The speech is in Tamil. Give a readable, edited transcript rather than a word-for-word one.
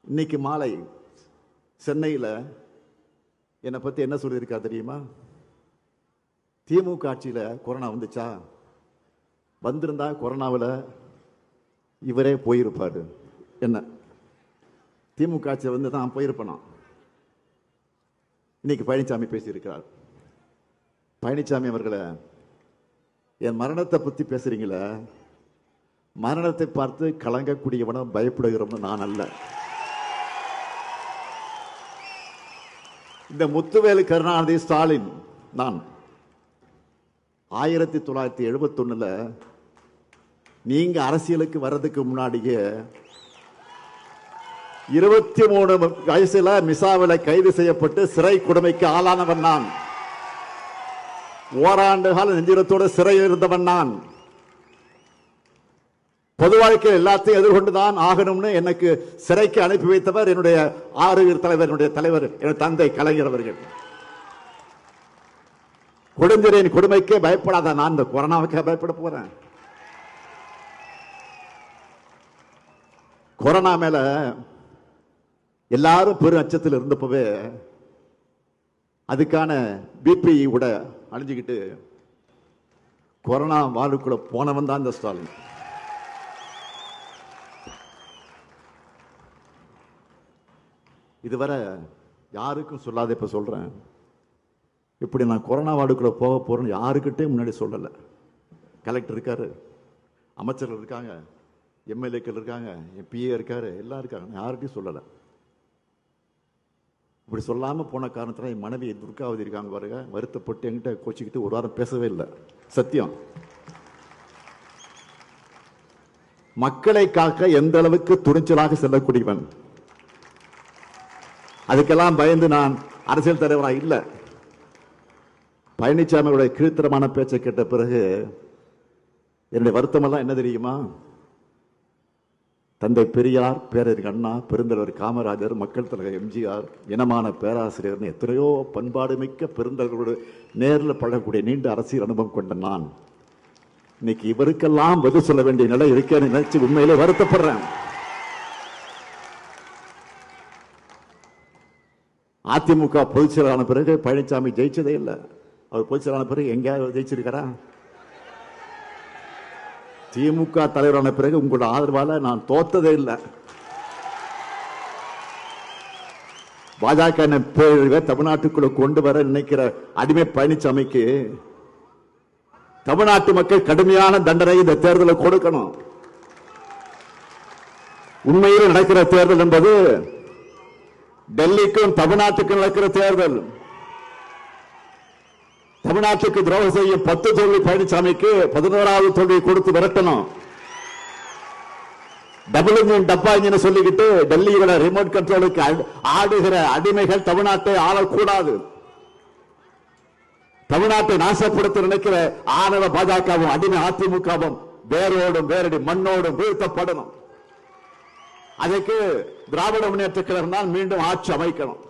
இன்னைக்கு மாலை சென்னையில் என்னை பற்றி என்ன சொல்லியிருக்கா தெரியுமா? திமுக ஆட்சியில் கொரோனா வந்துச்சா, வந்திருந்தா கொரோனாவில் இவரே போயிருப்பார். என்ன திமுக ஆட்சியில் வந்து தான் போயிருப்பேனா? இன்னைக்கு பழனிசாமி பேசியிருக்கிறார். பழனிசாமி அவர்களை, என் மரணத்தை பற்றி பேசுறீங்களே, மரணத்தை பார்த்து கலங்கக்கூடியவனும் பயப்படுகிறவனும் நான் அல்ல. இந்த முத்துவேலு கருணாநிதி ஸ்டாலின் நான் 1971 நீங்க அரசியலுக்கு வர்றதுக்கு முன்னாடியே 23 வயசுல மிசாவில கைது செய்யப்பட்டு சிறை கொடுமைக்கு ஆளானவன் நான். ஓராண்டு கால நெஞ்சுரத்தோடு சிறையில் இருந்தவன் நான். பொது வாழ்க்கையில் எல்லாத்தையும் எதிர்கொண்டுதான் ஆகணும்னு எனக்கு சிறைக்கு அனுப்பி வைத்தவர் என்னுடைய ஆறுவீர் தலைவர், என்னுடைய தலைவர், என் தந்தை கலைஞர் அவர்கள். கொடுஞ்சிறையின் கொடுமைக்கே பயப்படாத நான் இந்த கொரோனாவுக்கு பயப்பட போறேன்? கொரோனா மேல எல்லாரும் பெரும் அச்சத்தில் இருந்தப்பவே அதுக்கான பிபி கூட அழிஞ்சுக்கிட்டு கொரோனா வாழ்வுக்குள்ள போனவன் தான் இந்த ஸ்டாலின். இதுவரை யாருக்கும் சொல்லாத இப்ப சொல்றேன். இப்படி நான் கொரோனா வார்டுக்குள்ள போக போறேன்னு யாருக்கிட்டே முன்னாடி சொல்லலை. கலெக்டர் இருக்காரு, அமைச்சர்கள் இருக்காங்க, எம்எல்ஏக்கள் இருக்காங்க, பிஏ இருக்காரு, எல்லாம் இருக்காங்க. யார்கிட்டையும் சொல்லலை. இப்படி சொல்லாம போன காரணத்துல என் மனைவி துர்காவதி இருக்காங்க பாருங்க, வருத்தப்பட்டு என்கிட்ட கோச்சிக்கிட்டு ஒரு வாரம் பேசவே இல்லை. சத்தியம். மக்களை காக்க எந்த அளவுக்கு துணிச்சலாக செல்லக்கூடியவன். அதுக்கெல்லாம் பயந்து நான் அரசியல் தலைவராக இல்லை. பழனிசாமியோட கீழ்த்தரமான பேச்சை கேட்ட பிறகு என்னுடைய வருத்தமெல்லாம் என்ன தெரியுமா? தந்தை பெரியார், பேரறிஞர் அண்ணா, பெருந்தலைவர் காமராஜர், மக்கள் தலைவர் எம்ஜிஆர், இனமான பேராசிரியர், எத்தனையோ பண்பாடு மிக்க பெருந்தலைவர்களோடு நேரில் பழகக்கூடிய நீண்ட அரசியல் அனுபவம் கொண்ட நான் இன்னைக்கு இவருக்கெல்லாம் பதில் சொல்ல வேண்டிய நிலை இருக்கேன்னு நினைச்சு உண்மையிலே வருத்தப்படுறேன். அதிமுக பொதுச் செயலாளர் பிறகு பழனிசாமி ஜெயிச்சதே இல்லை. அவர் பொதுச் செயலாளர் பிறகு எங்கேயாவது ஜெயிச்சிருக்காரா? திமுக தலைவரான பிறகு உங்களோட ஆதரவால நான் தோத்ததே இல்லை. பாஜக தமிழ்நாட்டுக்குள்ள கொண்டு வர நினைக்கிற அடிமை பழனிசாமிக்கு தமிழ்நாட்டு மக்கள் கடுமையான தண்டனை இந்த தேர்தலை கொடுக்கணும். உண்மையில் நடக்கிற தேர்தல் என்பது டெல்லிக்கும் தமிழ்நாட்டுக்கும் நடக்கிற தேர்தல். தமிழ்நாட்டுக்கு துரோகம் செய்யும் 10 தோல்வி பழனிசாமிக்கு 11வது தோல்வியை கொடுத்து விரட்டணும். டபுள் இன்ஜின் டப்பா இன்ஜின் சொல்லிக்கிட்டு டெல்லியோட ரிமோட் கண்ட்ரோலுக்கு ஆடுகிற அடிமைகள் தமிழ்நாட்டை ஆளக்கூடாது. தமிழ்நாட்டை நாசப்படுத்த நினைக்கிற ஆணவ பாஜகவும் அடிமை அதிமுகவும் வேரோடும் வேரடி மண்ணோடும் வீழ்த்தப்படணும். அதற்கு திராவிட முன்னேற்ற கழகம் தான் மீண்டும் ஆட்சி அமைக்கணும்.